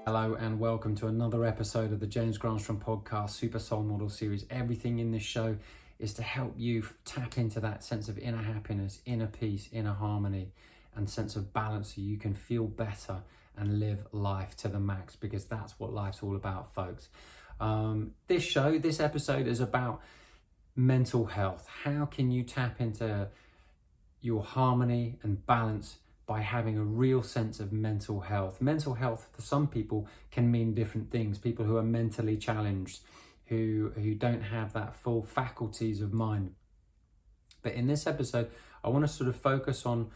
Hello and welcome to another episode of the James Granström podcast, Super Soul Model Series. Everything in this show is to help you tap into that sense of inner happiness, inner peace, inner harmony, and sense of balance so you can feel better and live life to the max, because that's what life's all about, folks. This episode is about mental health. How can you tap into your harmony and balance by having a real sense of mental health? Mental health for some people can mean different things. People who are mentally challenged, who don't have that full faculties of mind. But in this episode, I want to sort of focus on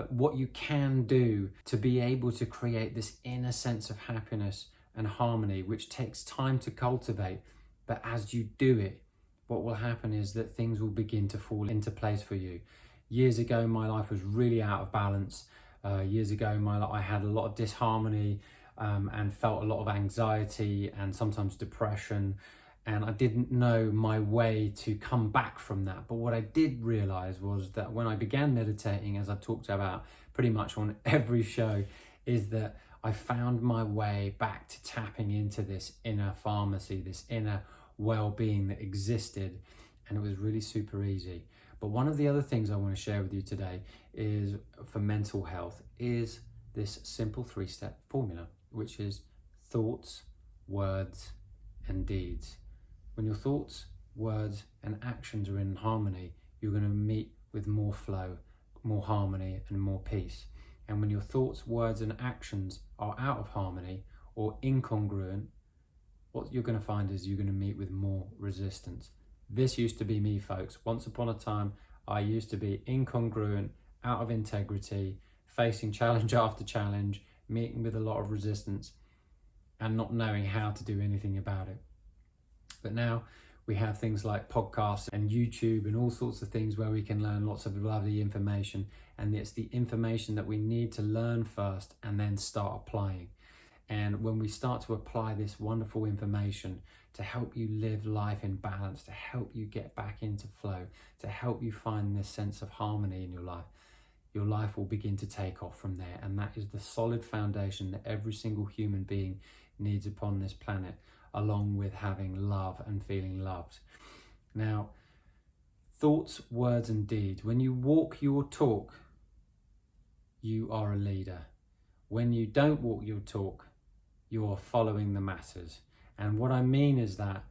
what you can do to be able to create this inner sense of happiness and harmony, which takes time to cultivate. But as you do it, what will happen is that things will begin to fall into place for you. Years ago, my life was really out of balance. Years ago, I had a lot of disharmony and felt a lot of anxiety and sometimes depression. And I didn't know my way to come back from that. But what I did realize was that when I began meditating, as I've talked about pretty much on every show, is that I found my way back to tapping into this inner pharmacy, this inner well-being that existed. And it was really super easy. But one of the other things I want to share with you today is for mental health is this simple 3-step formula, which is thoughts, words, and deeds. When your thoughts, words, and actions are in harmony, you're going to meet with more flow, more harmony, and more peace. And when your thoughts, words, and actions are out of harmony or incongruent, what you're going to find is you're going to meet with more resistance. This used to be me, folks. Once upon a time, I used to be incongruent, out of integrity, facing challenge after challenge, meeting with a lot of resistance, and not knowing how to do anything about it. But now we have things like podcasts and YouTube and all sorts of things where we can learn lots of lovely information. And it's the information that we need to learn first and then start applying. And when we start to apply this wonderful information to help you live life in balance, to help you get back into flow, to help you find this sense of harmony in your life will begin to take off from there. And that is the solid foundation that every single human being needs upon this planet, along with having love and feeling loved. Now, thoughts, words, and deeds. When you walk your talk, you are a leader. When you don't walk your talk, you are following the masses. And what I mean is that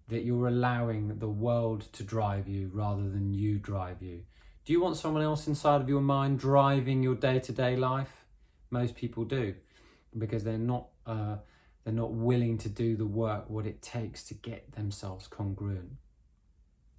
you're allowing the world to drive you rather than you drive you. Do you want someone else inside of your mind driving your day-to-day life? Most people do, because they're not willing to do the work, what it takes to get themselves congruent.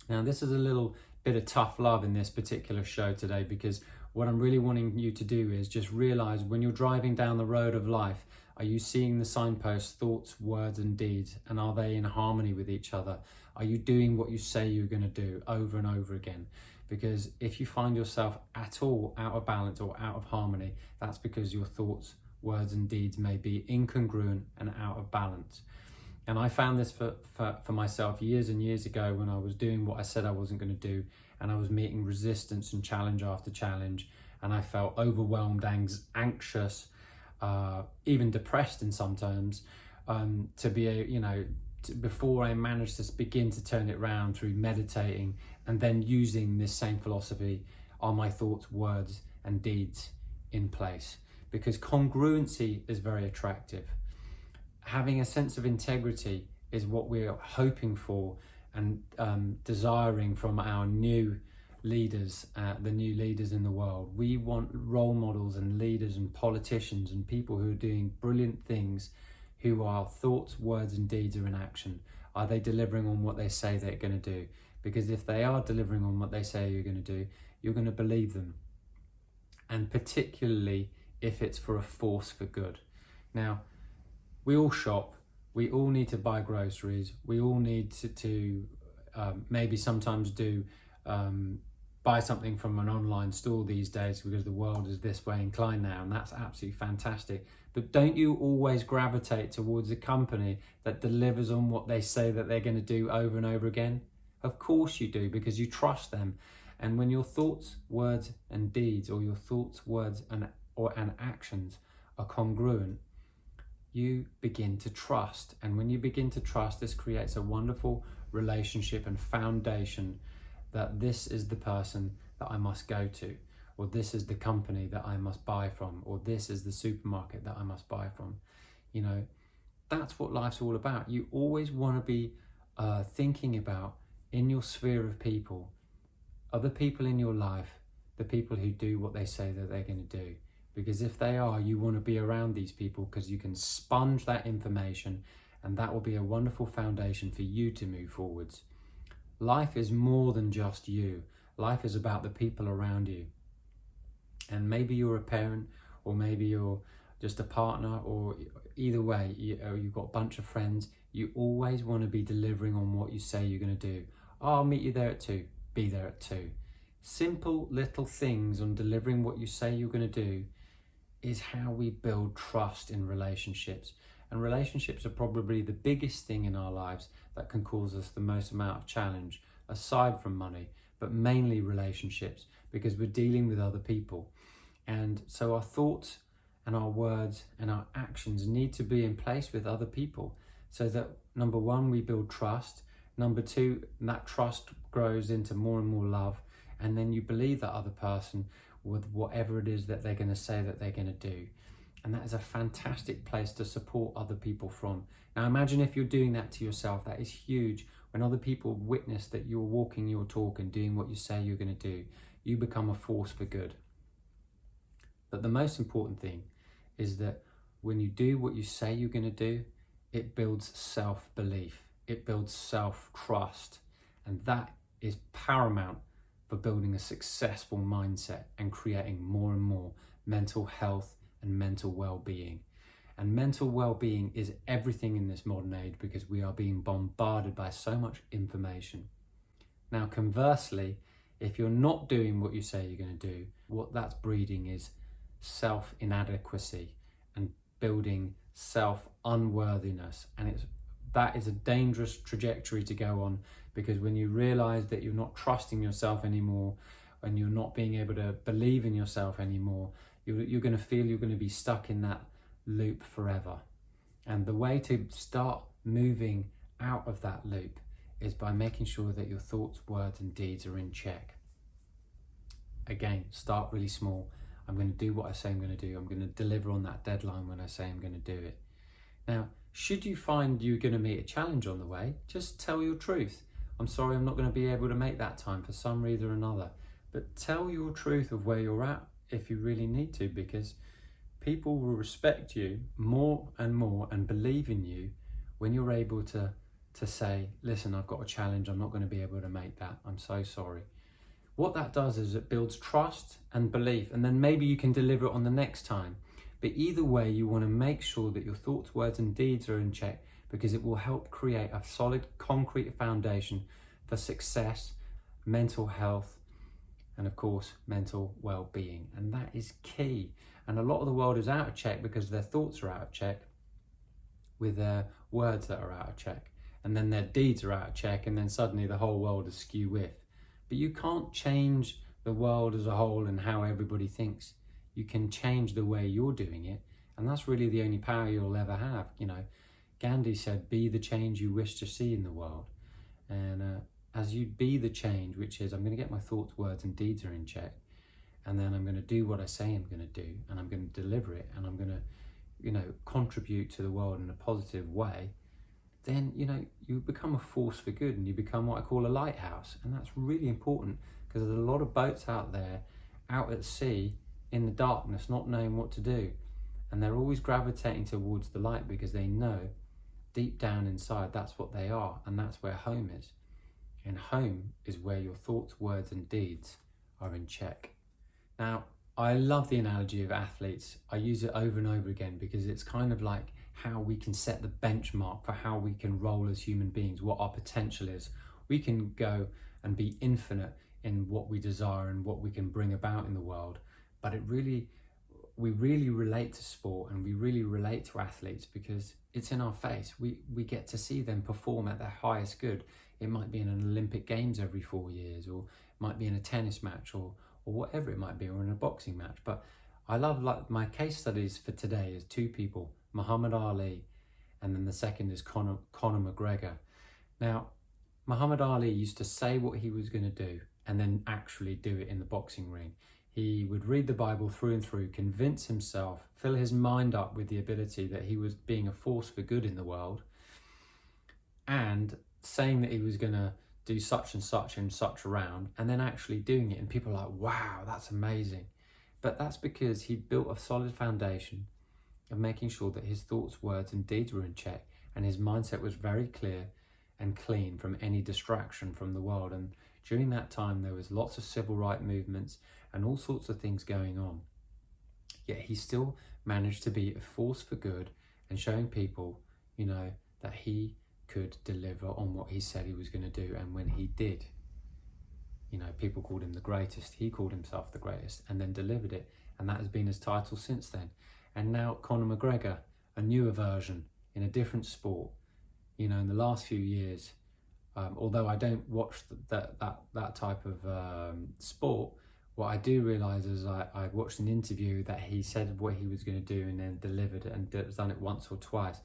Now, this is a little bit of tough love in this particular show today, because what I'm really wanting you to do is just realize when you're driving down the road of life, are you seeing the signposts, thoughts, words, and deeds? And are they in harmony with each other? Are you doing what you say you're going to do over and over again? Because if you find yourself at all out of balance or out of harmony, that's because your thoughts, words, and deeds may be incongruent and out of balance. And I found this for myself years and years ago when I was doing what I said I wasn't going to do, and I was meeting resistance and challenge after challenge, and I felt overwhelmed, anxious, even depressed in some terms, before I managed to begin to turn it around through meditating and then using this same philosophy, are my thoughts, words, and deeds in place? Because congruency is very attractive. Having a sense of integrity is what we're hoping for and desiring from our new leaders, the new leaders in the world. We want role models and leaders and politicians and people who are doing brilliant things, who are thoughts, words, and deeds are in action. Are they delivering on what they say they're going to do? Because if they are delivering on what they say you're going to do, you're going to believe them. And particularly if it's for a force for good. Now, we all shop, we all need to buy groceries, we all need to maybe sometimes buy something from an online store these days, because the world is this way inclined now, and that's absolutely fantastic. But don't you always gravitate towards a company that delivers on what they say that they're going to do over and over again? Of course you do, because you trust them. And when your thoughts, words, and deeds, or your thoughts, words, and actions are congruent, you begin to trust. And when you begin to trust, this creates a wonderful relationship and foundation that this is the person that I must go to, or this is the company that I must buy from, or this is the supermarket that I must buy from. You know, that's what life's all about. You always want to be thinking about, in your sphere of people, other people in your life, the people who do what they say that they're going to do. Because if they are, you want to be around these people because you can sponge that information, and that will be a wonderful foundation for you to move forwards. Life is more than just you. Life is about the people around you. And maybe you're a parent, or maybe you're just a partner, or either way, you've got a bunch of friends. You always want to be delivering on what you say you're going to do. Oh, I'll meet you there at 2. Be there at 2. Simple little things on delivering what you say you're going to do is how we build trust in relationships. And relationships are probably the biggest thing in our lives that can cause us the most amount of challenge, aside from money, but mainly relationships, because we're dealing with other people. And so our thoughts and our words and our actions need to be in place with other people, so that, number one, we build trust. Number two, that trust grows into more and more love. And then you believe that other person with whatever it is that they're going to say that they're going to do. And that is a fantastic place to support other people from. Now imagine if you're doing that to yourself. That is huge. When other people witness that you're walking your talk and doing what you say you're going to do, you become a force for good. But the most important thing is that when you do what you say you're going to do, it builds self-belief. It builds self-trust. And that is paramount for building a successful mindset and creating more and more mental health and mental well-being. And mental well-being is everything in this modern age, because we are being bombarded by so much information. Now, conversely, if you're not doing what you say you're going to do, what that's breeding is self-inadequacy and building self-unworthiness. And that is a dangerous trajectory to go on, because when you realize that you're not trusting yourself anymore, and you're not being able to believe in yourself anymore, you're going to feel you're going to be stuck in that loop forever. And the way to start moving out of that loop is by making sure that your thoughts, words and deeds are in check. Again, start really small. I'm going to do what I say I'm going to do. I'm going to deliver on that deadline when I say I'm going to do it. Now, should you find you're going to meet a challenge on the way, just tell your truth. I'm sorry, I'm not going to be able to make that time for some reason or another. But tell your truth of where you're at if you really need to, because people will respect you more and more and believe in you when you're able to say, listen, I've got a challenge, I'm not going to be able to make that, I'm so sorry. What that does is it builds trust and belief, and then maybe you can deliver it on the next time. But either way, you want to make sure that your thoughts, words and deeds are in check, because it will help create a solid, concrete foundation for success, mental health, and of course, mental well-being. And that is key. And a lot of the world is out of check because their thoughts are out of check with their words that are out of check. And then their deeds are out of check, and then suddenly the whole world is skew with. But you can't change the world as a whole and how everybody thinks. You can change the way you're doing it, and that's really the only power you'll ever have. You know, Gandhi said, be the change you wish to see in the world. And as you be the change, which is, I'm going to get my thoughts, words and deeds are in check, and then I'm going to do what I say I'm going to do, and I'm going to deliver it, and I'm going to, you know, contribute to the world in a positive way, then, you know, you become a force for good, and you become what I call a lighthouse. And that's really important, because there's a lot of boats out there, out at sea, in the darkness, not knowing what to do. And they're always gravitating towards the light, because they know deep down inside that's what they are, and that's where home is. And home is where your thoughts, words and deeds are in check. Now, I love the analogy of athletes. I use it over and over again, because it's kind of like how we can set the benchmark for how we can roll as human beings, what our potential is. We can go and be infinite in what we desire and what we can bring about in the world. But we really relate to sport, and we really relate to athletes, because it's in our face. We get to see them perform at their highest good. It might be in an Olympic Games every 4 years, or it might be in a tennis match, or whatever it might be, or in a boxing match. But I love, like, my case studies for today is two people, Muhammad Ali, and then the second is Conor McGregor. Now, Muhammad Ali used to say what he was going to do and then actually do it in the boxing ring. He would read the Bible through and through, convince himself, fill his mind up with the ability that he was being a force for good in the world, and saying that he was going to do such and such in such a round, and then actually doing it. And people are like, wow, that's amazing. But that's because he built a solid foundation of making sure that his thoughts, words, and deeds were in check, and his mindset was very clear and clean from any distraction from the world. And during that time, there was lots of civil rights movements and all sorts of things going on. Yet he still managed to be a force for good and showing people, that he could deliver on what he said he was going to do. And when he did, people called him the greatest. He called himself the greatest and then delivered it. And that has been his title since then. And now Conor McGregor, a newer version in a different sport. In the last few years, although I don't watch that type of sport, what I do realise is I watched an interview that he said what he was going to do and then delivered it, and done it once or twice.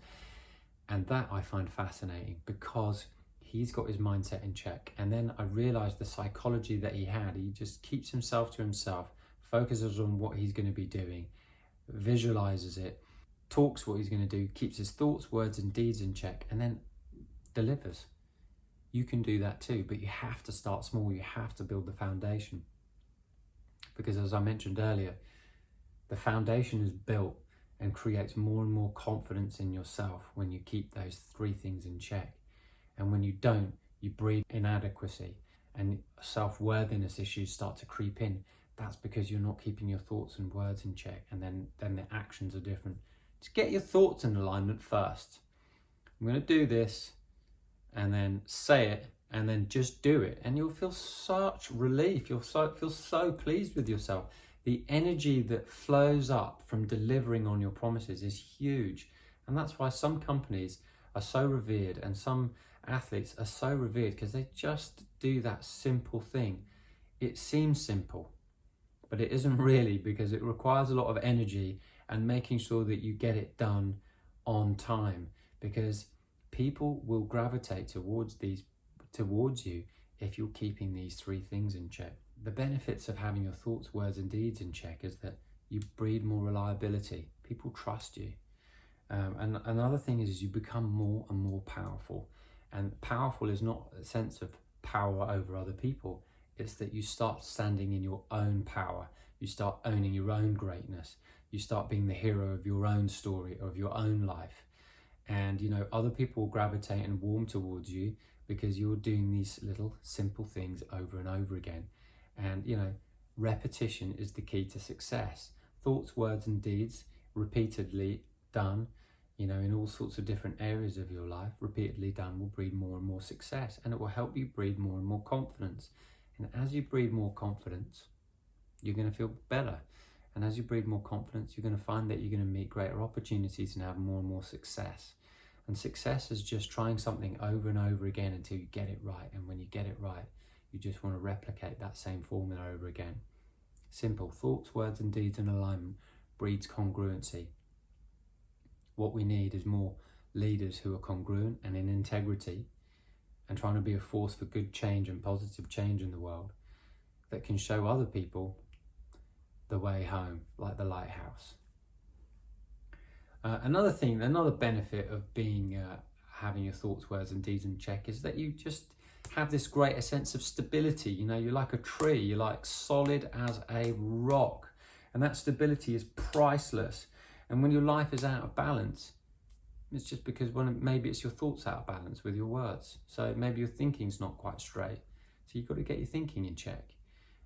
And that I find fascinating because he's got his mindset in check. And then I realised the psychology that he had. He just keeps himself to himself, focuses on what he's going to be doing, visualises it, talks what he's going to do, keeps his thoughts, words and deeds in check, and then delivers. You can do that too, but you have to start small. You have to build the foundation. Because as I mentioned earlier, the foundation is built and creates more and more confidence in yourself when you keep those three things in check. And when you don't, you breed inadequacy and self-worthiness issues start to creep in. That's because you're not keeping your thoughts and words in check, and then the actions are different. Just get your thoughts in alignment first. I'm going to do this, and then say it, and then just do it. And you'll feel such relief. You'll feel so pleased with yourself. The energy that flows up from delivering on your promises is huge. And that's why some companies are so revered and some athletes are so revered, because they just do that simple thing. It seems simple, but it isn't really, because it requires a lot of energy and making sure that you get it done on time, because people will gravitate towards you if you're keeping these three things in check. The benefits of having your thoughts, words and deeds in check is that you breed more reliability. People trust you. And another thing is you become more and more powerful. And powerful is not a sense of power over other people. It's that you start standing in your own power. You start owning your own greatness. You start being the hero of your own story, of your own life. And, other people will gravitate and warm towards you because you're doing these little simple things over and over again. And, repetition is the key to success. Thoughts, words and deeds repeatedly done, in all sorts of different areas of your life, repeatedly done will breed more and more success, and it will help you breed more and more confidence. And as you breed more confidence, you're going to feel better. And as you breed more confidence, you're going to find that you're going to meet greater opportunities and have more and more success. And success is just trying something over and over again until you get it right. And when you get it right, you just want to replicate that same formula over again. Simple. Thoughts, words and deeds in alignment breeds congruency. What we need is more leaders who are congruent and in integrity and trying to be a force for good change and positive change in the world that can show other people the way home, like the lighthouse. Another benefit of having your thoughts, words and deeds in check is that you just have this greater sense of stability. You're like a tree, you're like solid as a rock, and that stability is priceless. And when your life is out of balance, it's just because maybe it's your thoughts out of balance with your words. So maybe your thinking's not quite straight. So you've got to get your thinking in check.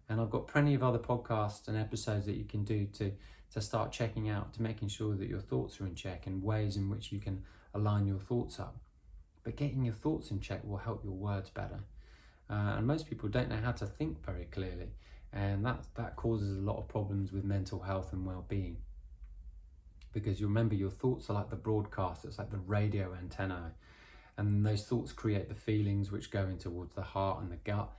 And I've got plenty of other podcasts and episodes that you can do to start checking out, to making sure that your thoughts are in check and ways in which you can align your thoughts up. But getting your thoughts in check will help your words better. And most people don't know how to think very clearly. And that causes a lot of problems with mental health and well-being. Because you remember, your thoughts are like the broadcast, it's like the radio antenna. And those thoughts create the feelings which go in towards the heart and the gut.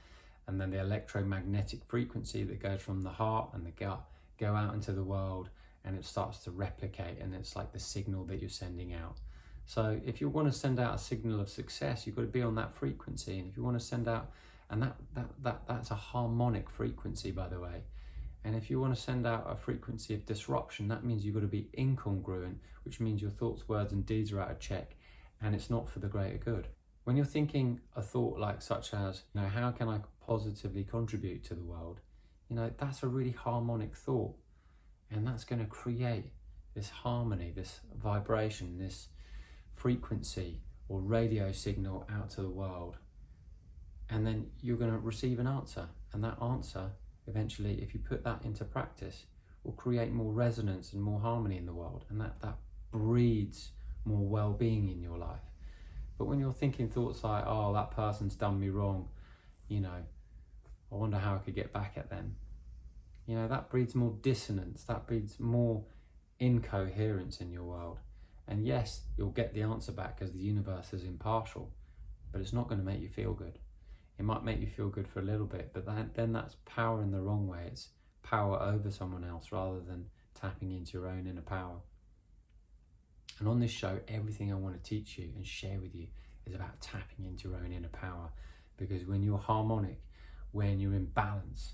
And then the electromagnetic frequency that goes from the heart and the gut go out into the world and it starts to replicate, and it's like the signal that you're sending out. So if you want to send out a signal of success, you've got to be on that frequency. And if you want to send out, and that's a harmonic frequency, by the way. And if you want to send out a frequency of disruption, that means you've got to be incongruent, which means your thoughts, words, and deeds are out of check, and it's not for the greater good. When you're thinking a thought like such as, how can I positively contribute to the world? That's a really harmonic thought, and that's going to create this harmony, this vibration, this frequency or radio signal out to the world. And then you're going to receive an answer, and that answer eventually, if you put that into practice, will create more resonance and more harmony in the world, and that breeds more well-being in your life. But when you're thinking thoughts like, oh, that person's done me wrong, I wonder how I could get back at them, that breeds more dissonance, that breeds more incoherence in your world. And yes, you'll get the answer back because the universe is impartial, but it's not going to make you feel good. It might make you feel good for a little bit, but then that's power in the wrong way. It's power over someone else rather than tapping into your own inner power. And on this show, everything I want to teach you and share with you is about tapping into your own inner power. Because when you're harmonic, when you're in balance,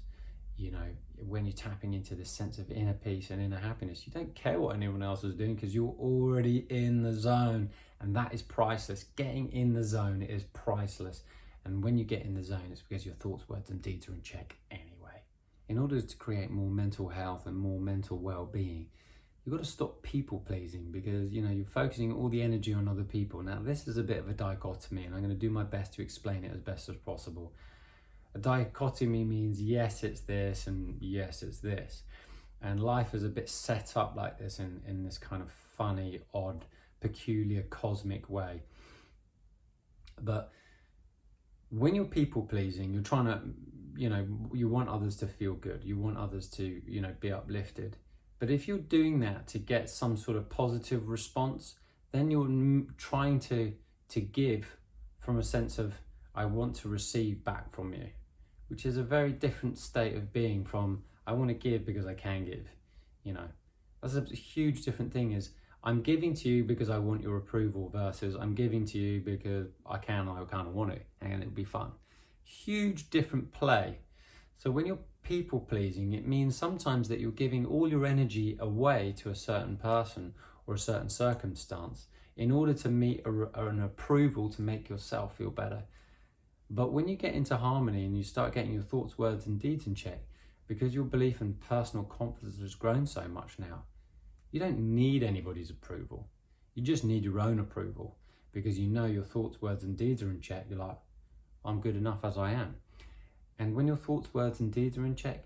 when you're tapping into this sense of inner peace and inner happiness, you don't care what anyone else is doing because you're already in the zone. And that is priceless. Getting in the zone is priceless. And when you get in the zone, it's because your thoughts, words, and deeds are in check anyway. In order to create more mental health and more mental well-being, you've got to stop people pleasing, because you're focusing all the energy on other people. Now, this is a bit of a dichotomy, and I'm going to do my best to explain it as best as possible. A dichotomy means yes, it's this, and yes, it's this. And life is a bit set up like this in this kind of funny, odd, peculiar, cosmic way. But when you're people pleasing, you're trying to, you want others to feel good. You want others to, be uplifted. But if you're doing that to get some sort of positive response, then you're trying to give from a sense of, I want to receive back from you, which is a very different state of being from, I want to give because I can give. That's a huge different thing. Is I'm giving to you because I want your approval versus I'm giving to you because I kind of want it and it'll be fun. Huge different play. So when you're people pleasing, it means sometimes that you're giving all your energy away to a certain person or a certain circumstance in order to meet an approval to make yourself feel better. But when you get into harmony and you start getting your thoughts, words, and deeds in check, because your belief and personal confidence has grown so much now, you don't need anybody's approval. You just need your own approval, because your thoughts, words, and deeds are in check. You're like, I'm good enough as I am. And when your thoughts, words, and deeds are in check,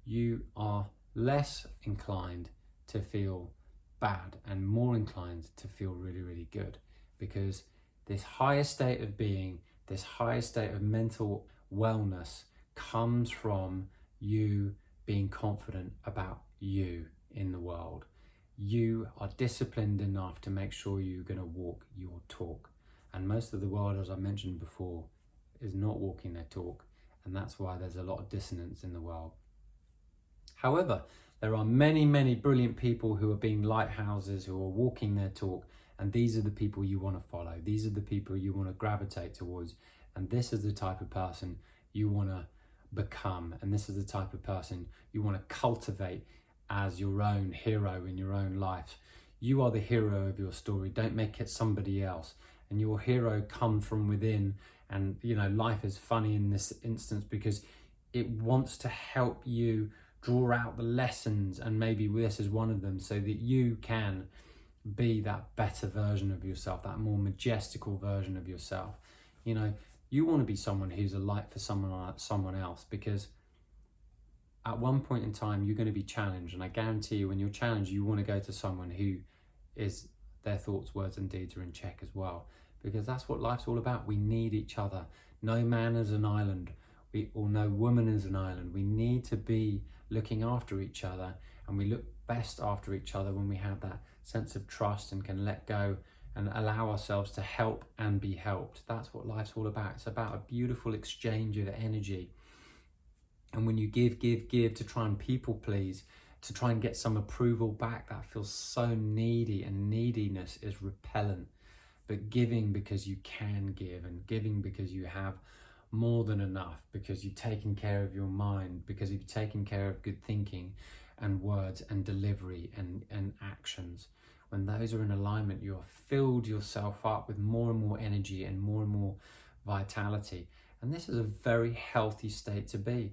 you are less inclined to feel bad and more inclined to feel really, really good, because this higher state of being, this higher state of mental wellness comes from you being confident about you in the world. You are disciplined enough to make sure you're going to walk your talk. And most of the world, as I mentioned before, is not walking their talk. And that's why there's a lot of dissonance in the world. However, there are many, many brilliant people who are being lighthouses, who are walking their talk. And these are the people you want to follow. These are the people you want to gravitate towards. And this is the type of person you want to become. And this is the type of person you want to cultivate as your own hero in your own life. You are the hero of your story. Don't make it somebody else. And your hero comes from within. And life is funny in this instance because it wants to help you draw out the lessons, and maybe this is one of them, so that you can be that better version of yourself, that more majestical version of yourself. You want to be someone who's a light for someone else, because at one point in time, you're going to be challenged. And I guarantee you, when you're challenged, you want to go to someone who is their thoughts, words, and deeds are in check as well. Because that's what life's all about. We need each other. No man is an island, or no woman is an island. We need to be looking after each other, and we look best after each other when we have that sense of trust and can let go and allow ourselves to help and be helped. That's what life's all about. It's about a beautiful exchange of energy. And when you give to try and people please, to try and get some approval back. That feels so needy, and neediness is repellent. But giving because you can give, and giving because you have more than enough, because you've taken care of your mind, because you've taken care of good thinking and words and delivery and actions. When those are in alignment, you have filled yourself up with more and more energy and more vitality. And this is a very healthy state to be.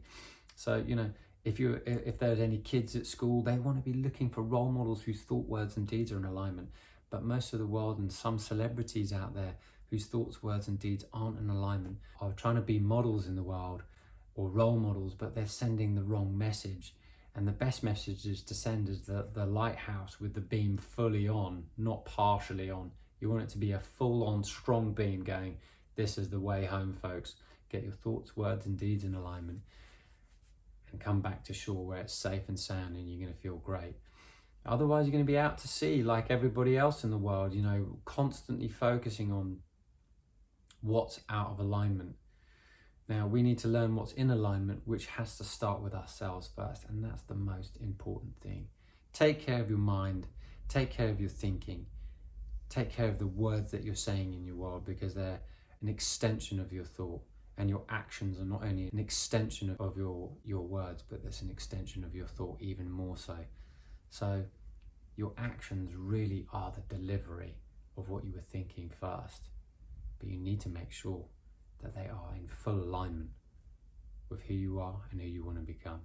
So, you know, if there's any kids at school, they want to be looking for role models whose thought, words and deeds are in alignment. But most of the world, and some celebrities out there whose thoughts, words and deeds aren't in alignment, are trying to be models in the world or role models, but they're sending the wrong message. And the best message is to send is the lighthouse with the beam fully on, not partially on. You want it to be a full-on strong beam going, this is the way home, folks. Get your thoughts, words and deeds in alignment and come back to shore where it's safe and sound, and you're going to feel great. Otherwise, you're going to be out to sea like everybody else in the world, you know, constantly focusing on what's out of alignment. Now, we need to learn what's in alignment, which has to start with ourselves first, and that's the most important thing. Take care of your mind, take care of your thinking, take care of the words that you're saying in your world, because they're an extension of your thought, and your actions are not only an extension of your words, but that's an extension of your thought even more so. So your actions really are the delivery of what you were thinking first, but you need to make sure that they are in full alignment with who you are and who you want to become.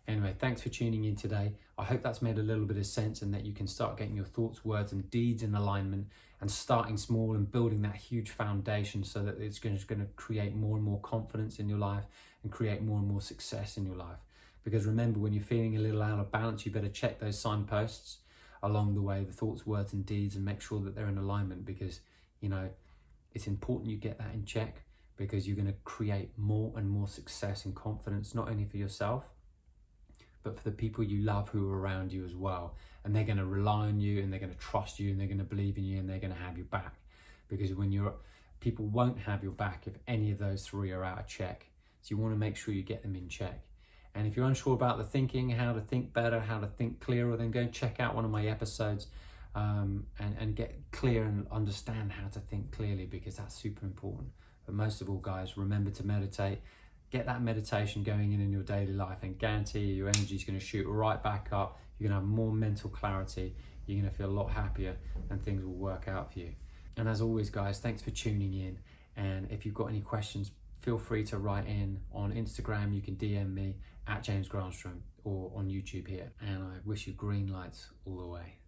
Anyway, thanks for tuning in today. I hope that's made a little bit of sense, and that you can start getting your thoughts, words and deeds in alignment, and starting small and building that huge foundation so that it's going to create more and more confidence in your life and create more and more success in your life. Because remember, when you're feeling a little out of balance, you better check those signposts along the way, the thoughts, words and deeds, and make sure that they're in alignment, because, you know, it's important you get that in check, because you're going to create more and more success and confidence, not only for yourself, but for the people you love who are around you as well. And they're going to rely on you, and they're going to trust you, and they're going to believe in you, and they're going to have your back. Because people won't have your back if any of those three are out of check. So you want to make sure you get them in check. And if you're unsure about the thinking, how to think better, how to think clearer, then go check out one of my episodes and get clear and understand how to think clearly, because that's super important. But most of all, guys, remember to meditate. Get that meditation going in your daily life, and guarantee you, your energy is going to shoot right back up. You're going to have more mental clarity. You're going to feel a lot happier, and things will work out for you. And as always, guys, thanks for tuning in. And if you've got any questions, feel free to write in on Instagram. You can DM me at James Granström, or on YouTube here. And I wish you green lights all the way.